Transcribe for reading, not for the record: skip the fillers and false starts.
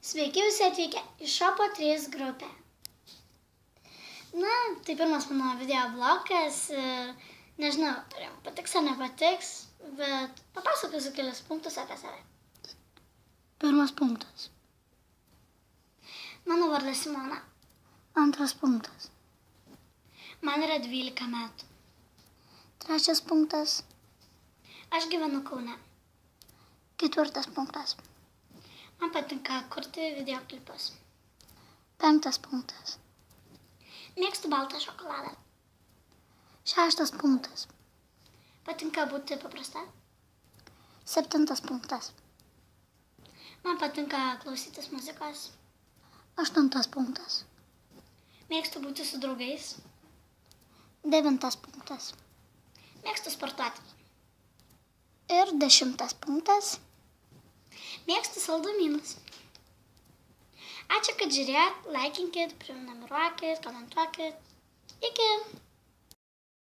Sveiki visi atvykę į Šopo 3 grupę. Tai pirmas mano video blogas. Nežinau, ar jums patiks ar nepatiks, bet papasakosiu kelias punktus apie save. Pirmas punktas. Mano vardas Simona. Antras punktas. Man yra 12 metų. Trečias punktas. Aš gyvenu Kaune. Ketvirtas punktas. Man patinka kurti videoklipus. Penktas punktas. Mėgstu baltą šokoladą. Šeštas punktas. Patinka būti paprasta. Septintas punktas. Man patinka klausytis muzikos. Aštuntas punktas. Mėgstu būti su draugais. Devintas punktas. Mėgstu sportuoti. Ir 10 punktas. Mėgstu saldumynus. Ačiū, kad žiūrėjot, laikinkit, prenumeruokit, komentuokit. Iki!